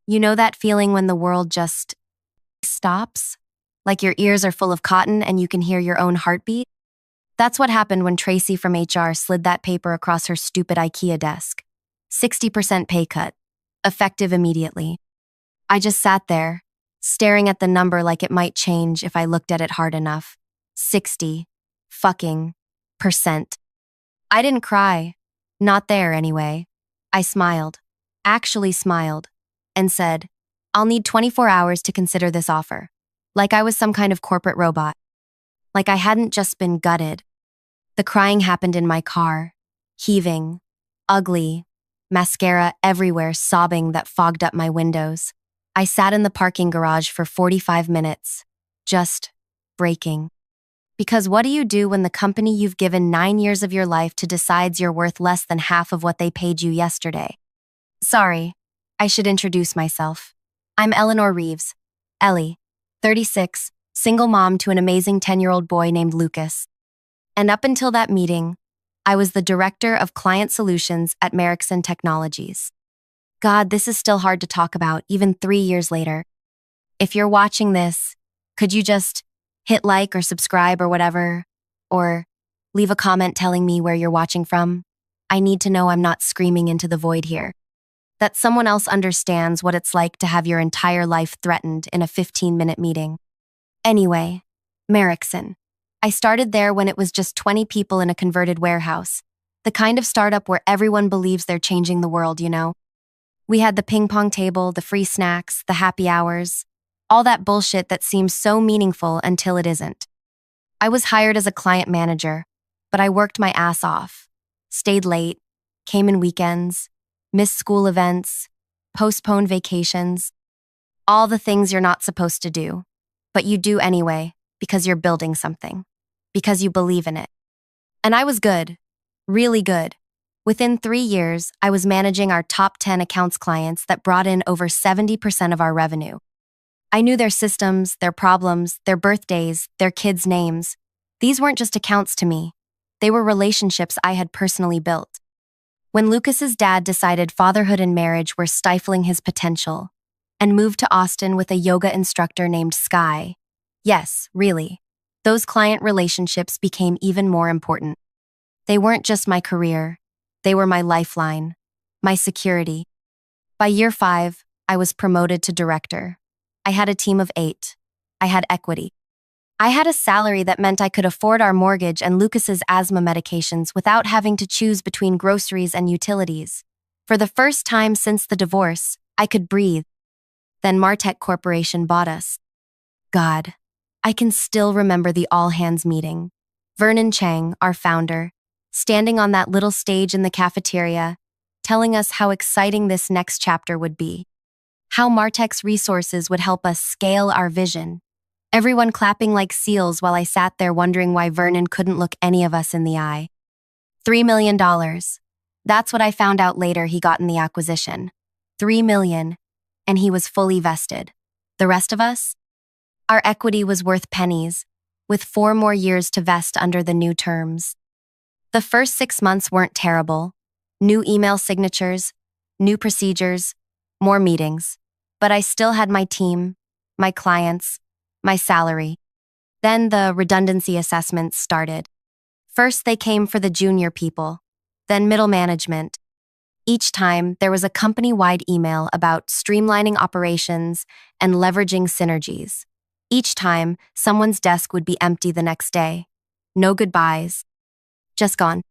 You know that feeling when the world just stops? Like your ears are full of cotton and you can hear your own heartbeat? That's what happened when Tracy from HR slid that paper across her stupid IKEA desk. 60% pay cut. Effective immediately. I just sat there, staring at the number like it might change if I looked at it hard enough. 60 fucking percent. I didn't cry. Not there, anyway. I smiled. Actually smiled. And said, I'll need 24 hours to consider this offer. Like I was some kind of corporate robot. Like I hadn't just been gutted. The crying happened in my car. Heaving. Ugly. Mascara everywhere, sobbing that fogged up my windows. I sat in the parking garage for 45 minutes. Just breaking. Because what do you do when the company you've given 9 years of your life to decides you're worth less than half of what they paid you yesterday? Sorry, I should introduce myself. I'm Eleanor Reeves, Ellie, 36, single mom to an amazing 10-year-old boy named Lucas. And up until that meeting, I was the director of client solutions at Merrickson Technologies. God, this is still hard to talk about, even 3 years later. If you're watching this, could you just hit like or subscribe or whatever? Or leave a comment telling me where you're watching from? I need to know I'm not screaming into the void here. That someone else understands what it's like to have your entire life threatened in a 15-minute meeting. Anyway, Merrickson. I started there when it was just 20 people in a converted warehouse. The kind of startup where everyone believes they're changing the world, you know? We had the ping pong table, the free snacks, the happy hours, all that bullshit that seems so meaningful until it isn't. I was hired as a client manager, but I worked my ass off. Stayed late, came in weekends, missed school events, postponed vacations, all the things you're not supposed to do, but you do anyway because you're building something, because you believe in it. And I was good, really good. Within 3 years, I was managing our top 10 accounts clients that brought in over 70% of our revenue. I knew their systems, their problems, their birthdays, their kids' names. These weren't just accounts to me. They were relationships I had personally built. When Lucas's dad decided fatherhood and marriage were stifling his potential and moved to Austin with a yoga instructor named Sky, yes, really, those client relationships became even more important. They weren't just my career. They were my lifeline, my security. By year 5, I was promoted to director. I had a team of 8. I had equity. I had a salary that meant I could afford our mortgage and Lucas's asthma medications without having to choose between groceries and utilities. For the first time since the divorce, I could breathe. Then Martech Corporation bought us. God, I can still remember the all-hands meeting. Vernon Chang, our founder, standing on that little stage in the cafeteria, telling us how exciting this next chapter would be. How Martech's resources would help us scale our vision. Everyone clapping like seals while I sat there wondering why Vernon couldn't look any of us in the eye. $3 million. That's what I found out later he got in the acquisition. $3 million, and he was fully vested. The rest of us? Our equity was worth pennies, with 4 more years to vest under the new terms. The first 6 months weren't terrible. New email signatures, new procedures, more meetings. But I still had my team, my clients, my salary. Then the redundancy assessments started. First, they came for the junior people, then middle management. Each time, there was a company-wide email about streamlining operations and leveraging synergies. Each time, someone's desk would be empty the next day. No goodbyes. Just gone.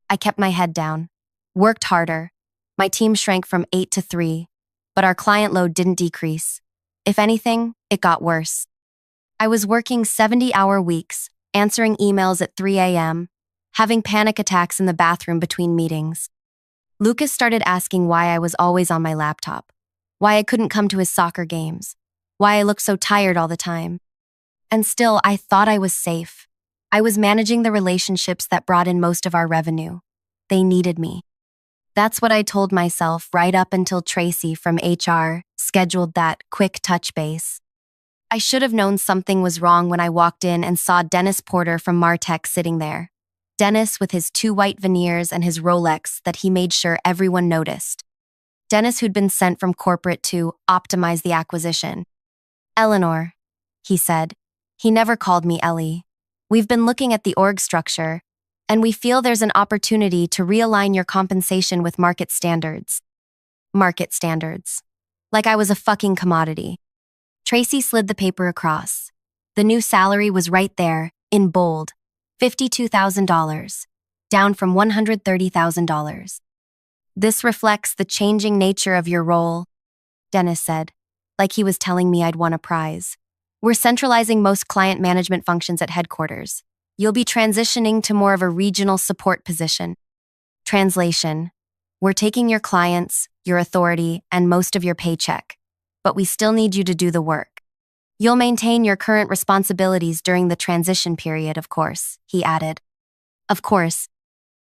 I kept my head down, worked harder. My team shrank from 8 to 3, but our client load didn't decrease. If anything, it got worse. I was working 70-hour weeks, answering emails at 3 a.m., having panic attacks in the bathroom between meetings. Lucas started asking why I was always on my laptop, why I couldn't come to his soccer games, why I looked so tired all the time. And still, I thought I was safe. I was managing the relationships that brought in most of our revenue. They needed me. That's what I told myself right up until Tracy from HR scheduled that quick touch base. I should have known something was wrong when I walked in and saw Dennis Porter from Martech sitting there. Dennis with his 2 white veneers and his Rolex that he made sure everyone noticed. Dennis, who'd been sent from corporate to optimize the acquisition. Eleanor, he said. He never called me Ellie. We've been looking at the org structure, and we feel there's an opportunity to realign your compensation with market standards. Market standards. Like I was a fucking commodity. Tracy slid the paper across. The new salary was right there, in bold. $52,000, down from $130,000. This reflects the changing nature of your role, Dennis said, like he was telling me I'd won a prize. We're centralizing most client management functions at headquarters. You'll be transitioning to more of a regional support position. Translation. We're taking your clients, your authority, and most of your paycheck, but we still need you to do the work. You'll maintain your current responsibilities during the transition period, of course, he added. Of course.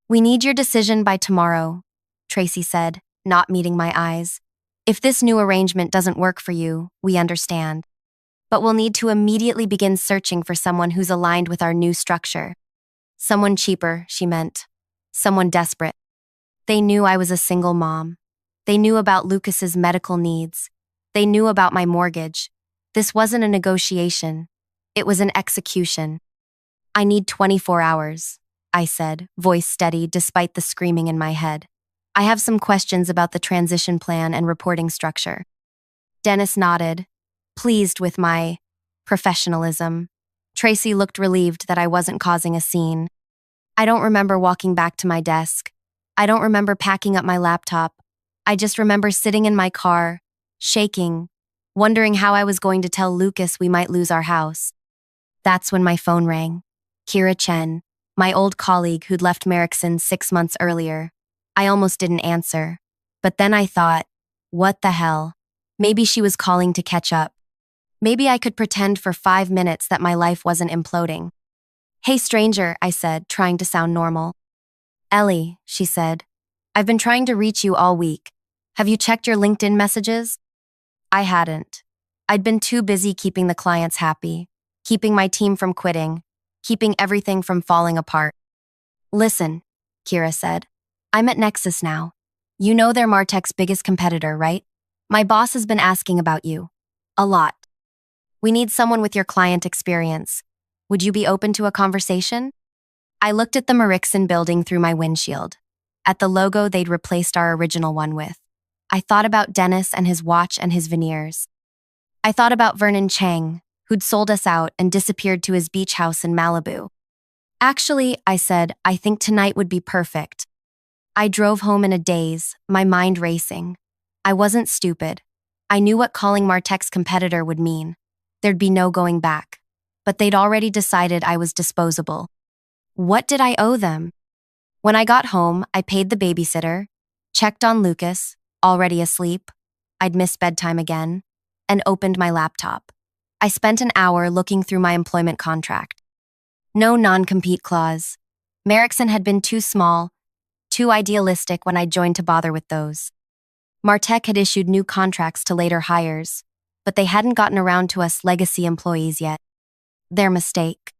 We need your decision by tomorrow, Tracy said, not meeting my eyes. If this new arrangement doesn't work for you, we understand. But we'll need to immediately begin searching for someone who's aligned with our new structure. Someone cheaper, she meant. Someone desperate. They knew I was a single mom. They knew about Lucas's medical needs. They knew about my mortgage. This wasn't a negotiation. It was an execution. I need 24 hours, I said, voice steady despite the screaming in my head. I have some questions about the transition plan and reporting structure. Dennis nodded, pleased with my professionalism. Tracy looked relieved that I wasn't causing a scene. I don't remember walking back to my desk. I don't remember packing up my laptop. I just remember sitting in my car, shaking, wondering how I was going to tell Lucas we might lose our house. That's when my phone rang. Kira Chen, my old colleague who'd left Merrickson 6 months earlier. I almost didn't answer. But then I thought, what the hell? Maybe she was calling to catch up. Maybe I could pretend for 5 minutes that my life wasn't imploding. Hey stranger, I said, trying to sound normal. Ellie, she said. I've been trying to reach you all week. Have you checked your LinkedIn messages? I hadn't. I'd been too busy keeping the clients happy, keeping my team from quitting, keeping everything from falling apart. Listen, Kira said. I'm at Nexus now. You know they're MarTech's biggest competitor, right? My boss has been asking about you. A lot. We need someone with your client experience. Would you be open to a conversation? I looked at the Merrickson building through my windshield, at the logo they'd replaced our original one with. I thought about Dennis and his watch and his veneers. I thought about Vernon Chang, who'd sold us out and disappeared to his beach house in Malibu. Actually, I said, I think tonight would be perfect. I drove home in a daze, my mind racing. I wasn't stupid. I knew what calling MarTech's competitor would mean. There'd be no going back. But they'd already decided I was disposable. What did I owe them? When I got home, I paid the babysitter, checked on Lucas, already asleep, I'd missed bedtime again, and opened my laptop. I spent an hour looking through my employment contract. No non-compete clause. Merrickson had been too small, too idealistic when I joined to bother with those. MarTech had issued new contracts to later hires, but they hadn't gotten around to us legacy employees yet. Their mistake.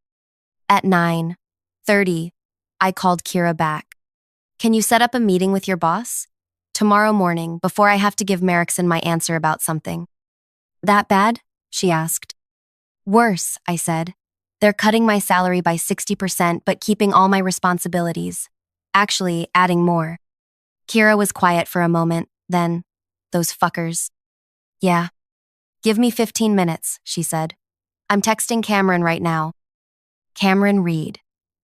At 9:30, I called Kira back. Can you set up a meeting with your boss? Tomorrow morning, before I have to give Merrickson my answer about something. That bad? She asked. Worse, I said. They're cutting my salary by 60% but keeping all my responsibilities. Actually, adding more. Kira was quiet for a moment, then, those fuckers. Yeah. Give me 15 minutes, she said. I'm texting Cameron right now. Cameron Reed,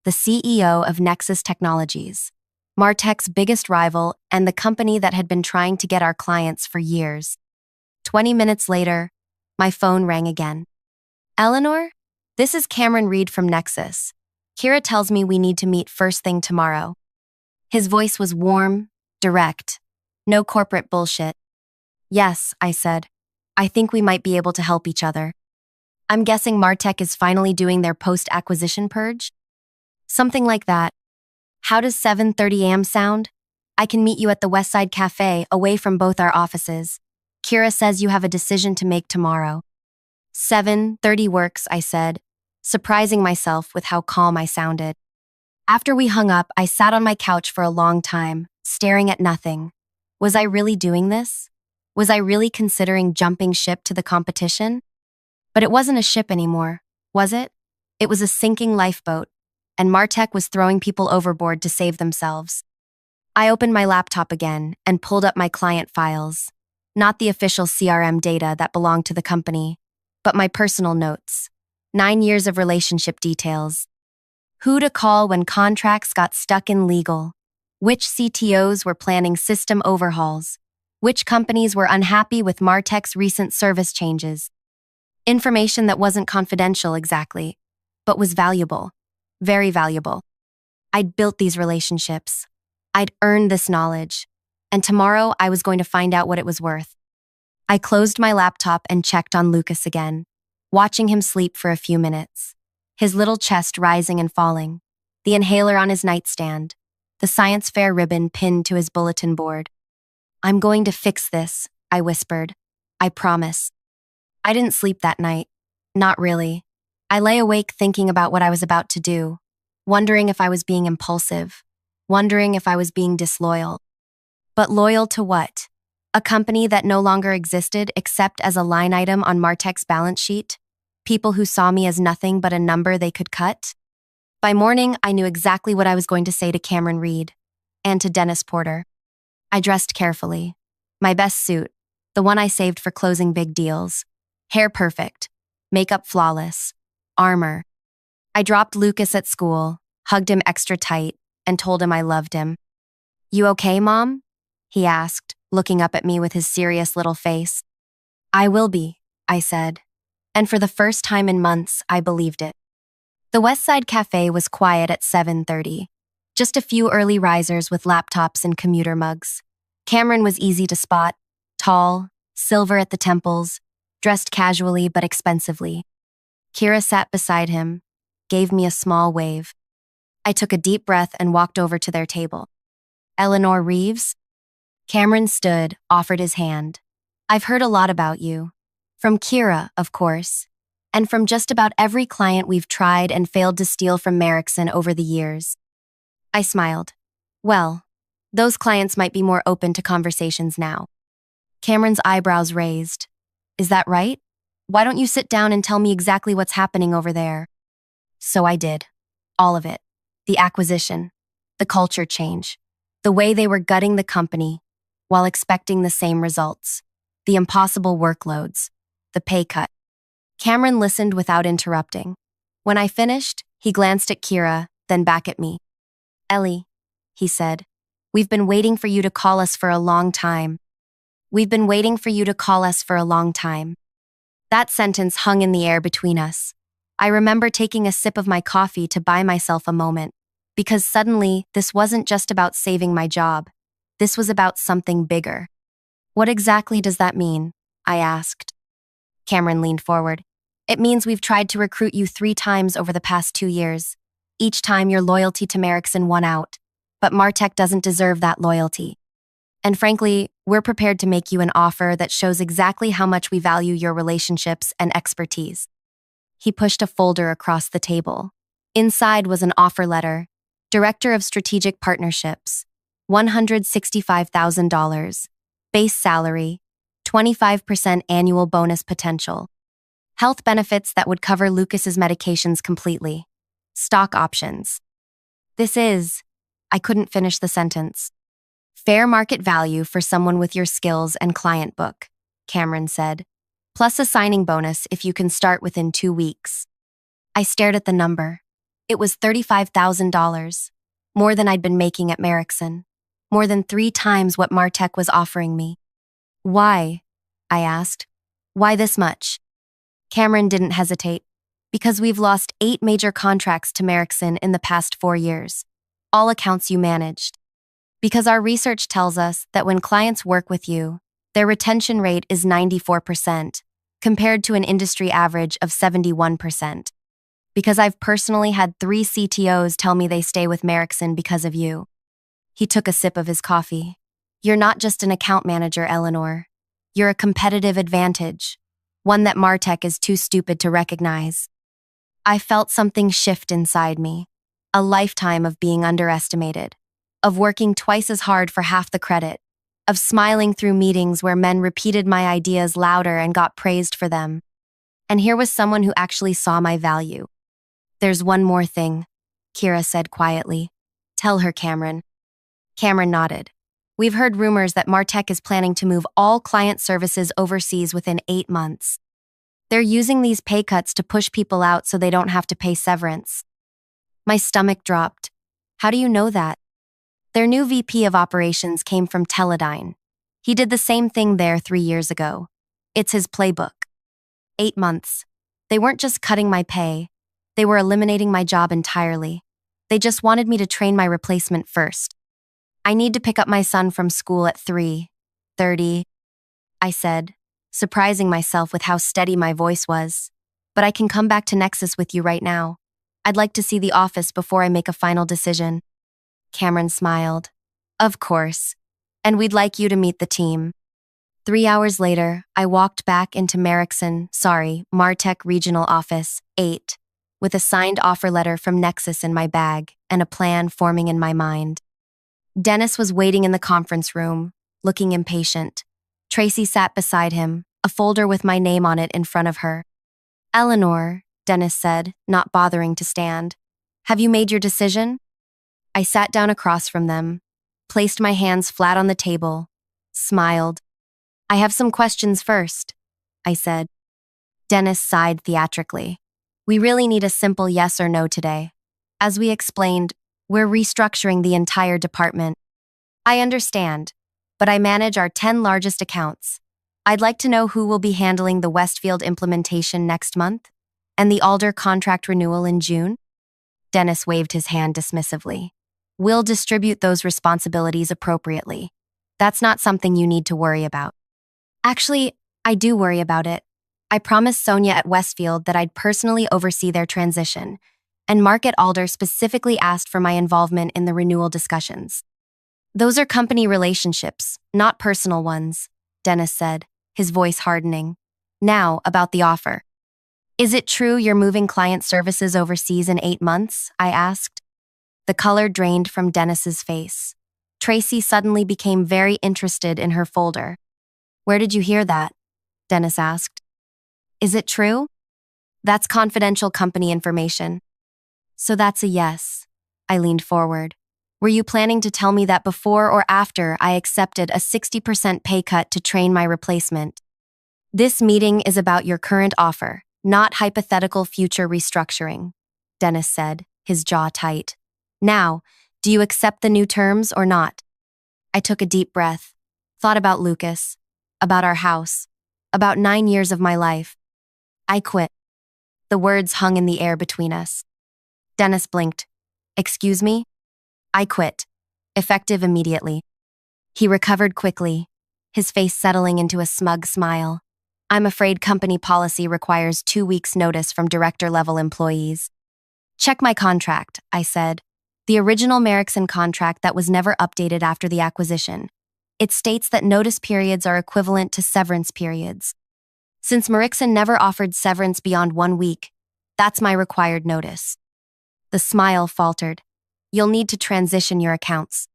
the CEO of Nexus Technologies, MarTech's biggest rival and the company that had been trying to get our clients for years. 20 minutes later, my phone rang again. Eleanor? This is Cameron Reed from Nexus. Kira tells me we need to meet first thing tomorrow. His voice was warm, direct. No corporate bullshit. Yes, I said. I think we might be able to help each other. I'm guessing MarTech is finally doing their post-acquisition purge? Something like that. How does 7:30 a.m. sound? I can meet you at the Westside Cafe, away from both our offices. Kira says you have a decision to make tomorrow. 7:30 works, I said, surprising myself with how calm I sounded. After we hung up, I sat on my couch for a long time, staring at nothing. Was I really doing this? Was I really considering jumping ship to the competition? But it wasn't a ship anymore, was it? It was a sinking lifeboat, and Martech was throwing people overboard to save themselves. I opened my laptop again and pulled up my client files. Not the official CRM data that belonged to the company, but my personal notes. 9 years of relationship details. Who to call when contracts got stuck in legal. Which CTOs were planning system overhauls. Which companies were unhappy with Martech's recent service changes. Information that wasn't confidential exactly, but was valuable. Very valuable. I'd built these relationships. I'd earned this knowledge. And tomorrow I was going to find out what it was worth. I closed my laptop and checked on Lucas again, watching him sleep for a few minutes. His little chest rising and falling, the inhaler on his nightstand, the science fair ribbon pinned to his bulletin board. "I'm going to fix this," I whispered. "I promise." I didn't sleep that night. Not really. I lay awake thinking about what I was about to do, wondering if I was being impulsive, wondering if I was being disloyal. But loyal to what? A company that no longer existed except as a line item on Martech's balance sheet? People who saw me as nothing but a number they could cut? By morning, I knew exactly what I was going to say to Cameron Reed and to Dennis Porter. I dressed carefully. My best suit, the one I saved for closing big deals. Hair perfect, makeup flawless, armor. I dropped Lucas at school, hugged him extra tight, and told him I loved him. "You okay, Mom?" he asked, looking up at me with his serious little face. "I will be," I said. And for the first time in months, I believed it. The Westside Cafe was quiet at 7:30. Just a few early risers with laptops and commuter mugs. Cameron was easy to spot, tall, silver at the temples, dressed casually but expensively. Kira sat beside him, gave me a small wave. I took a deep breath and walked over to their table. "Eleanor Reeves?" Cameron stood, offered his hand. "I've heard a lot about you. From Kira, of course, and from just about every client we've tried and failed to steal from Merrickson over the years." I smiled. "Well, those clients might be more open to conversations now." Cameron's eyebrows raised. "Is that right? Why don't you sit down and tell me exactly what's happening over there?" So I did. All of it. The acquisition, the culture change, the way they were gutting the company while expecting the same results, the impossible workloads, the pay cut. Cameron listened without interrupting. When I finished, he glanced at Kira, then back at me. "Ellie," he said, "we've been waiting for you to call us for a long time. We've been waiting for you to call us for a long time." That sentence hung in the air between us. I remember taking a sip of my coffee to buy myself a moment, because suddenly this wasn't just about saving my job. This was about something bigger. "What exactly does that mean?" I asked. Cameron leaned forward. "It means we've tried to recruit you 3 times over the past 2 years. Each time your loyalty to Merrickson won out. But Martech doesn't deserve that loyalty. And frankly, we're prepared to make you an offer that shows exactly how much we value your relationships and expertise." He pushed a folder across the table. Inside was an offer letter. Director of Strategic Partnerships. $165,000. Base salary. 25% annual bonus potential. Health benefits that would cover Lucas's medications completely. Stock options. I couldn't finish the sentence. "Fair market value for someone with your skills and client book," Cameron said, "plus a signing bonus if you can start within 2 weeks." I stared at the number. It was $35,000, more than I'd been making at Merrickson, more than 3 times what Martech was offering me. "Why?" I asked. "Why this much?" Cameron didn't hesitate. "Because we've lost 8 major contracts to Merrickson in the past 4 years. All accounts you managed. Because our research tells us that when clients work with you, their retention rate is 94%, compared to an industry average of 71%. Because I've personally had 3 CTOs tell me they stay with Merrickson because of you." He took a sip of his coffee. "You're not just an account manager, Eleanor. You're a competitive advantage, one that Martech is too stupid to recognize." I felt something shift inside me. A lifetime of being underestimated, of working twice as hard for half the credit, of smiling through meetings where men repeated my ideas louder and got praised for them. And here was someone who actually saw my value. "There's one more thing," Kira said quietly. "Tell her, Cameron." Cameron nodded. "We've heard rumors that Martech is planning to move all client services overseas within 8 months. They're using these pay cuts to push people out so they don't have to pay severance." My stomach dropped. "How do you know that?" "Their new VP of operations came from Teledyne. He did the same thing there 3 years ago. It's his playbook." 8 months. They weren't just cutting my pay. They were eliminating my job entirely. They just wanted me to train my replacement first. "I need to pick up my son from school at 3:30, I said, surprising myself with how steady my voice was. "But I can come back to Nexus with you right now. I'd like to see the office before I make a final decision." Cameron smiled. "Of course. And we'd like you to meet the team." 3 hours later, I walked back into Martech Regional Office 8, with a signed offer letter from Nexus in my bag and a plan forming in my mind. Dennis was waiting in the conference room, looking impatient. Tracy sat beside him, a folder with my name on it in front of her. "Eleanor," Dennis said, not bothering to stand, "have you made your decision?" I sat down across from them, placed my hands flat on the table, smiled. "I have some questions first," I said. Dennis sighed theatrically. "We really need a simple yes or no today. As we explained, we're restructuring the entire department." "I understand, but I manage our 10 largest accounts. I'd like to know who will be handling the Westfield implementation next month and the Alder contract renewal in June." Dennis waved his hand dismissively. "We'll distribute those responsibilities appropriately. That's not something you need to worry about." "Actually, I do worry about it. I promised Sonia at Westfield that I'd personally oversee their transition, and Mark at Alder specifically asked for my involvement in the renewal discussions." "Those are company relationships, not personal ones," Dennis said, his voice hardening. "Now, about the offer. Is it true you're moving client services overseas in 8 months?" I asked. The color drained from Dennis's face. Tracy suddenly became very interested in her folder. "Where did you hear that?" Dennis asked. "Is it true?" "That's confidential company information." "So that's a yes." I leaned forward. "Were you planning to tell me that before or after I accepted a 60% pay cut to train my replacement?" "This meeting is about your current offer, not hypothetical future restructuring," Dennis said, his jaw tight. "Now, do you accept the new terms or not?" I took a deep breath, thought about Lucas, about our house, about 9 years of my life. "I quit." The words hung in the air between us. Dennis blinked. "Excuse me?" "I quit. Effective immediately." He recovered quickly, his face settling into a smug smile. "I'm afraid company policy requires 2 weeks' notice from director-level employees." "Check my contract," I said. "The original Merrickson contract that was never updated after the acquisition. It states that notice periods are equivalent to severance periods. Since Merrickson never offered severance beyond 1 week, that's my required notice." The smile faltered. "You'll need to transition your accounts."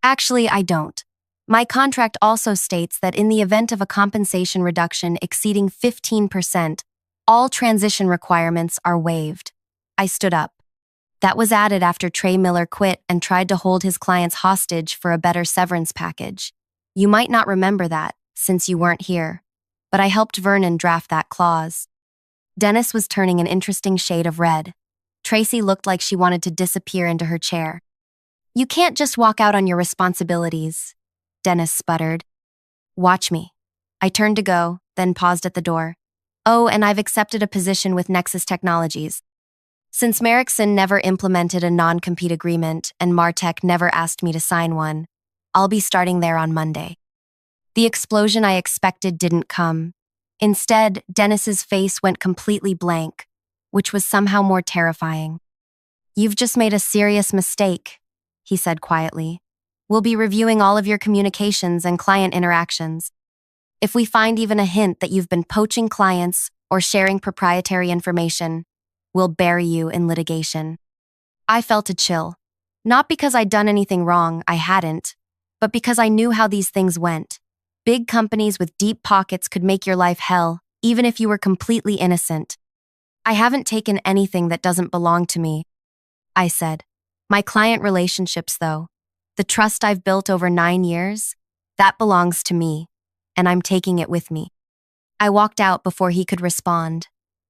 "Actually, I don't. My contract also states that in the event of a compensation reduction exceeding 15%, all transition requirements are waived." I stood up. "That was added after Trey Miller quit and tried to hold his clients hostage for a better severance package. You might not remember that, since you weren't here, but I helped Vernon draft that clause." Dennis was turning an interesting shade of red. Tracy looked like she wanted to disappear into her chair. "You can't just walk out on your responsibilities," Dennis sputtered. "Watch me." I turned to go, then paused at the door. "Oh, and I've accepted a position with Nexus Technologies. Since Merrickson never implemented a non-compete agreement and Martech never asked me to sign one, I'll be starting there on Monday." The explosion I expected didn't come. Instead, Dennis's face went completely blank, which was somehow more terrifying. "You've just made a serious mistake," he said quietly. "We'll be reviewing all of your communications and client interactions. If we find even a hint that you've been poaching clients or sharing proprietary information, we'll bury you in litigation." I felt a chill. Not because I'd done anything wrong, I hadn't, but because I knew how these things went. Big companies with deep pockets could make your life hell, even if you were completely innocent. I haven't taken anything that doesn't belong to me, I said. My client relationships, though, the trust I've built over 9 years, that belongs to me, and I'm taking it with me. I walked out before he could respond,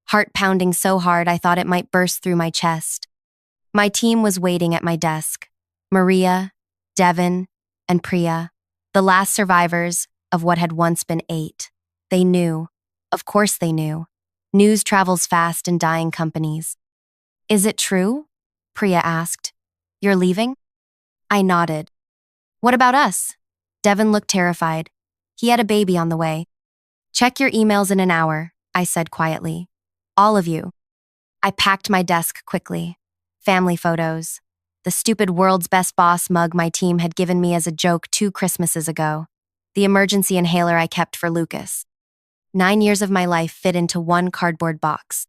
heart pounding so hard I thought it might burst through my chest. My team was waiting at my desk. Maria, Devin, and Priya, the last survivors of what had once been 8. They knew. Of course they knew. News travels fast in dying companies. Is it true? Priya asked. You're leaving? I nodded. What about us? Devin looked terrified. He had a baby on the way. Check your emails in an hour, I said quietly. All of you. I packed my desk quickly. Family photos. The stupid world's best boss mug my team had given me as a joke 2 Christmases ago. The emergency inhaler I kept for Lucas. 9 years of my life fit into one cardboard box.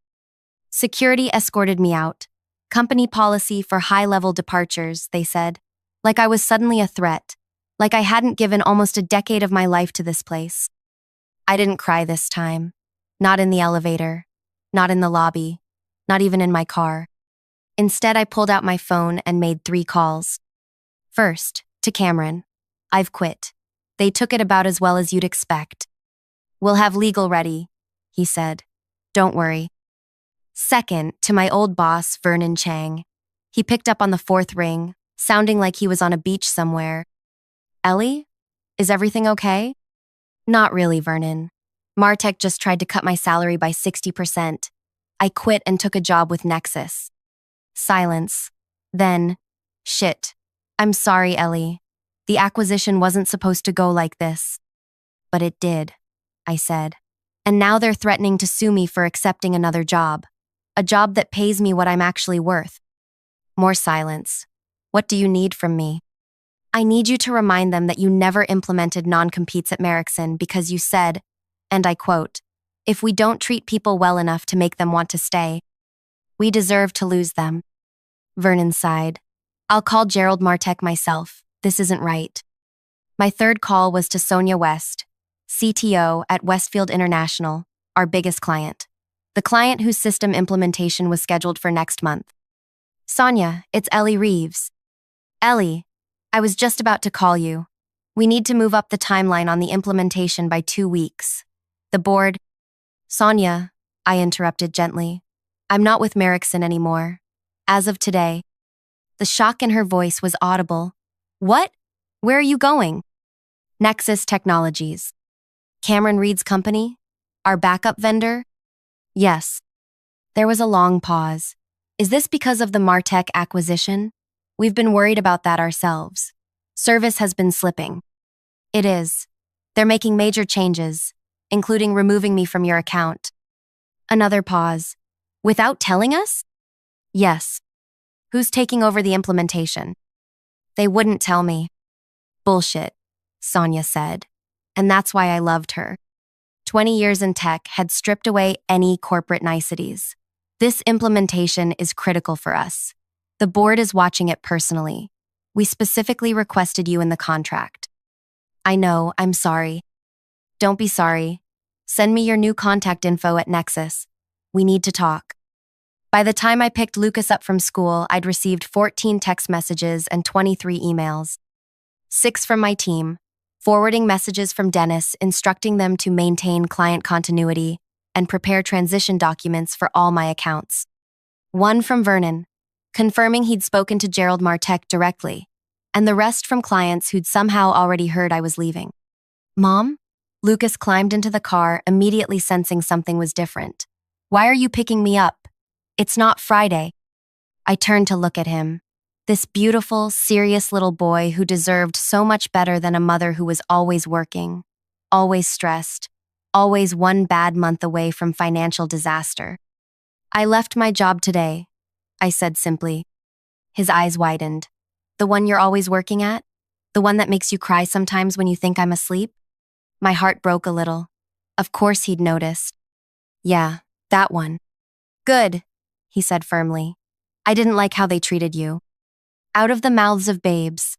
Security escorted me out. Company policy for high-level departures, they said. Like I was suddenly a threat. Like I hadn't given almost a decade of my life to this place. I didn't cry this time. Not in the elevator. Not in the lobby. Not even in my car. Instead, I pulled out my phone and made 3 calls. First, to Cameron. I've quit. They took it about as well as you'd expect. We'll have legal ready, he said. Don't worry. Second, to my old boss, Vernon Chang. He picked up on the 4th ring, sounding like he was on a beach somewhere. Ellie? Is everything okay? Not really, Vernon. Martech just tried to cut my salary by 60%. I quit and took a job with Nexus. Silence. Then, shit. I'm sorry, Ellie. The acquisition wasn't supposed to go like this. But it did, I said. And now they're threatening to sue me for accepting another job. A job that pays me what I'm actually worth. More silence. What do you need from me? I need you to remind them that you never implemented non-competes at Merrickson because you said, and I quote, if we don't treat people well enough to make them want to stay, we deserve to lose them. Vernon sighed. I'll call Gerald Martech myself. This isn't right. My third call was to Sonia West, CTO at Westfield International, our biggest client. The client whose system implementation was scheduled for next month. Sonia, it's Ellie Reeves. Ellie, I was just about to call you. We need to move up the timeline on the implementation by 2 weeks. The board... Sonia, I interrupted gently. I'm not with Merrickson anymore. As of today. The shock in her voice was audible. What? Where are you going? Nexus Technologies. Cameron Reed's company? Our backup vendor? Yes. There was a long pause. Is this because of the Martech acquisition? We've been worried about that ourselves. Service has been slipping. It is. They're making major changes, including removing me from your account. Another pause. Without telling us? Yes. Who's taking over the implementation? They wouldn't tell me. Bullshit, Sonia said. And that's why I loved her. 20 years in tech had stripped away any corporate niceties. This implementation is critical for us. The board is watching it personally. We specifically requested you in the contract. I know, I'm sorry. Don't be sorry. Send me your new contact info at Nexus. We need to talk. By the time I picked Lucas up from school, I'd received 14 text messages and 23 emails. 6 from my team, forwarding messages from Dennis instructing them to maintain client continuity and prepare transition documents for all my accounts. 1 from Vernon, confirming he'd spoken to Gerald Martech directly, and the rest from clients who'd somehow already heard I was leaving. Mom? Lucas climbed into the car, immediately sensing something was different. Why are you picking me up? It's not Friday. I turned to look at him. This beautiful, serious little boy who deserved so much better than a mother who was always working, always stressed, always one bad month away from financial disaster. I left my job today, I said simply. His eyes widened. The one you're always working at? The one that makes you cry sometimes when you think I'm asleep? My heart broke a little. Of course he'd noticed. Yeah, that one. Good, he said firmly. I didn't like how they treated you. Out of the mouths of babes.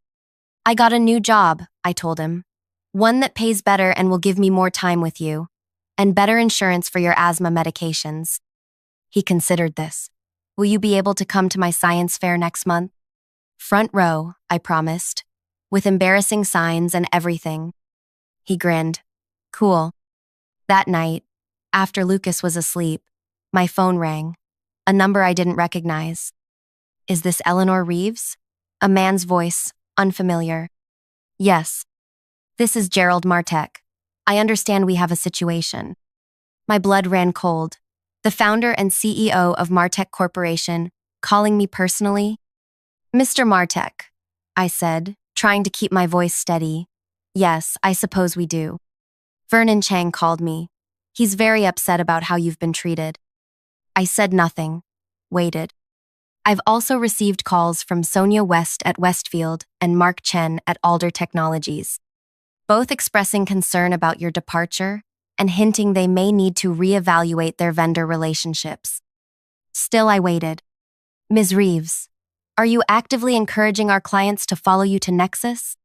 I got a new job, I told him. One that pays better and will give me more time with you, and better insurance for your asthma medications. He considered this. Will you be able to come to my science fair next month? Front row, I promised, with embarrassing signs and everything. He grinned. Cool. That night, after Lucas was asleep, my phone rang. A number I didn't recognize. Is this Eleanor Reeves? A man's voice, unfamiliar. Yes. This is Gerald Martek. I understand we have a situation. My blood ran cold. The founder and CEO of Martek Corporation, calling me personally. Mr. Martek, I said, trying to keep my voice steady. Yes, I suppose we do. Vernon Chang called me. He's very upset about how you've been treated. I said nothing. Waited. I've also received calls from Sonia West at Westfield and Mark Chen at Alder Technologies, both expressing concern about your departure and hinting they may need to reevaluate their vendor relationships. Still, I waited. Ms. Reeves, are you actively encouraging our clients to follow you to Nexus?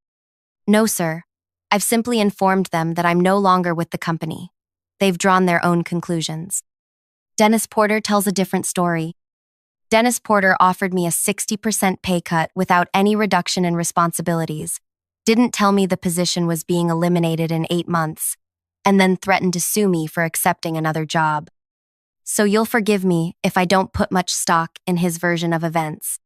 No, sir. I've simply informed them that I'm no longer with the company. They've drawn their own conclusions. Dennis Porter tells a different story. Dennis Porter offered me a 60% pay cut without any reduction in responsibilities, didn't tell me the position was being eliminated in 8 months, and then threatened to sue me for accepting another job. So you'll forgive me if I don't put much stock in his version of events.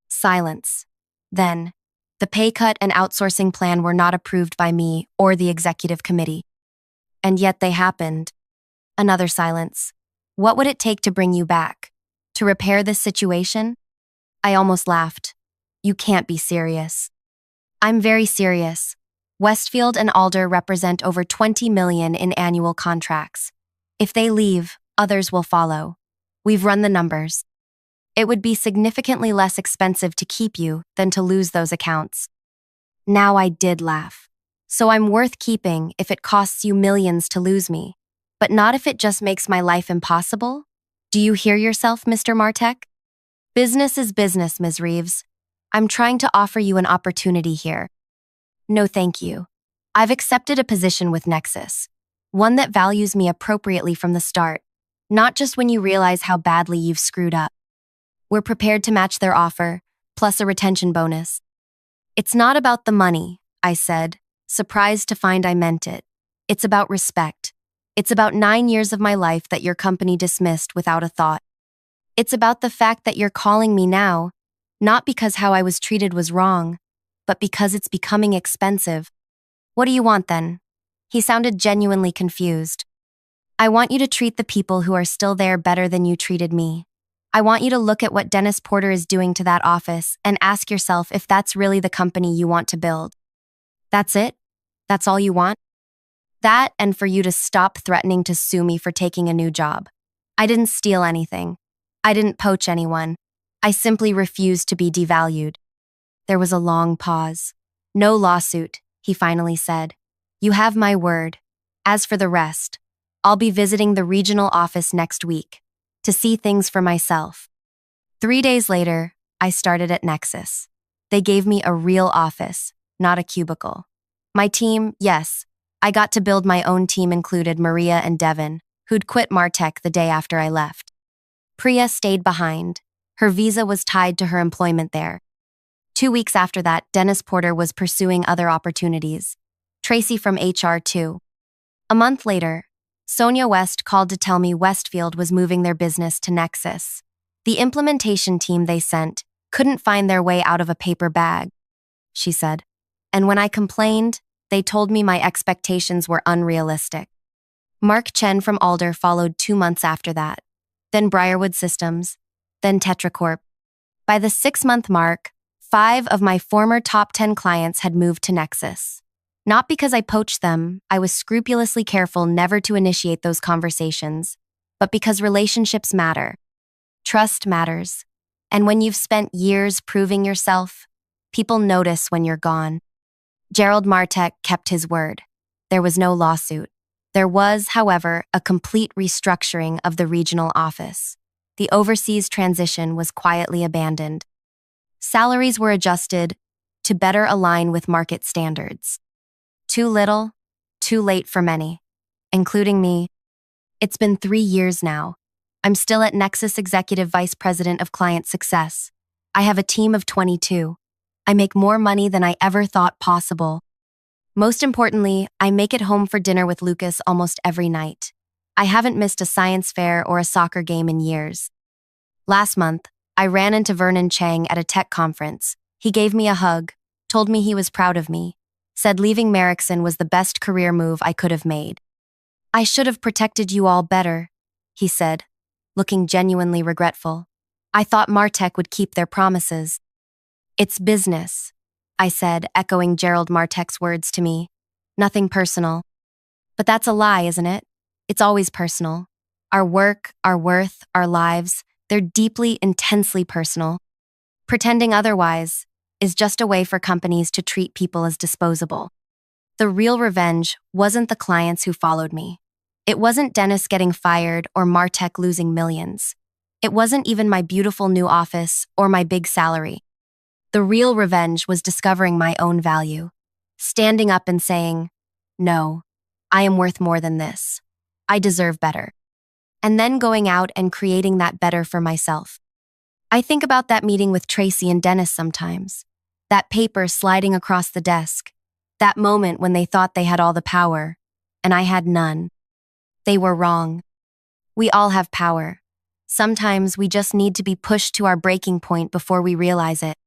Silence. Then, the pay cut and outsourcing plan were not approved by me or the executive committee. And yet they happened. Another silence. What would it take to bring you back? To repair this situation? I almost laughed. You can't be serious. I'm very serious. Westfield and Alder represent over 20 million in annual contracts. If they leave, others will follow. We've run the numbers. It would be significantly less expensive to keep you than to lose those accounts. Now I did laugh. So I'm worth keeping if it costs you millions to lose me, but not if it just makes my life impossible? Do you hear yourself, Mr. Martek? Business is business, Ms. Reeves. I'm trying to offer you an opportunity here. No, thank you. I've accepted a position with Nexus, one that values me appropriately from the start, not just when you realize how badly you've screwed up. We're prepared to match their offer, plus a retention bonus. It's not about the money, I said, surprised to find I meant it. It's about respect. It's about 9 years of my life that your company dismissed without a thought. It's about the fact that you're calling me now, not because how I was treated was wrong, but because it's becoming expensive. What do you want then? He sounded genuinely confused. I want you to treat the people who are still there better than you treated me. I want you to look at what Dennis Porter is doing to that office and ask yourself if that's really the company you want to build. That's it? That's all you want? That, and for you to stop threatening to sue me for taking a new job. I didn't steal anything. I didn't poach anyone. I simply refused to be devalued. There was a long pause. No lawsuit, he finally said. You have my word. As for the rest, I'll be visiting the regional office next week to see things for myself. 3 days later, I started at Nexus. They gave me a real office, not a cubicle. My team, yes, I got to build my own team included Maria and Devin, who'd quit Martek the day after I left. Priya stayed behind. Her visa was tied to her employment there. 2 weeks after that, Dennis Porter was pursuing other opportunities. Tracy from HR too. A month later, Sonia West called to tell me Westfield was moving their business to Nexus. The implementation team they sent couldn't find their way out of a paper bag, she said. And when I complained, they told me my expectations were unrealistic. Mark Chen from Alder followed 2 months after that, then Briarwood Systems, then Tetracorp. By the 6-month mark, 5 of my former top 10 clients had moved to Nexus. Not because I poached them, I was scrupulously careful never to initiate those conversations, but because relationships matter. Trust matters. And when you've spent years proving yourself, people notice when you're gone. Gerald Martek kept his word. There was no lawsuit. There was, however, a complete restructuring of the regional office. The overseas transition was quietly abandoned. Salaries were adjusted to better align with market standards. Too little, too late for many, including me. It's been 3 years now. I'm still at Nexus Executive Vice President of Client Success. I have a team of 22. I make more money than I ever thought possible. Most importantly, I make it home for dinner with Lucas almost every night. I haven't missed a science fair or a soccer game in years. Last month, I ran into Vernon Chang at a tech conference. He gave me a hug, told me he was proud of me, said leaving Merrickson was the best career move I could have made. I should have protected you all better, he said, looking genuinely regretful. I thought Martech would keep their promises. It's business, I said, echoing Gerald Martech's words to me. Nothing personal. But that's a lie, isn't it? It's always personal. Our work, our worth, our lives, they're deeply, intensely personal. Pretending otherwise is just a way for companies to treat people as disposable. The real revenge wasn't the clients who followed me. It wasn't Dennis getting fired or Martech losing millions. It wasn't even my beautiful new office or my big salary. The real revenge was discovering my own value, standing up and saying, "No, I am worth more than this. I deserve better." And then going out and creating that better for myself. I think about that meeting with Tracy and Dennis sometimes. That paper sliding across the desk. That moment when they thought they had all the power, and I had none. They were wrong. We all have power. Sometimes we just need to be pushed to our breaking point before we realize it.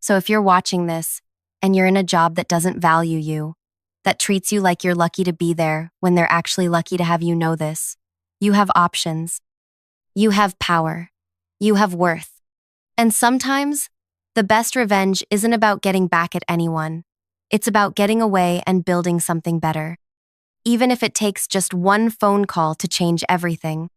So if you're watching this, and you're in a job that doesn't value you, that treats you like you're lucky to be there when they're actually lucky to have you know this, you have options. You have power. You have worth. And sometimes, the best revenge isn't about getting back at anyone. It's about getting away and building something better. Even if it takes just one phone call to change everything.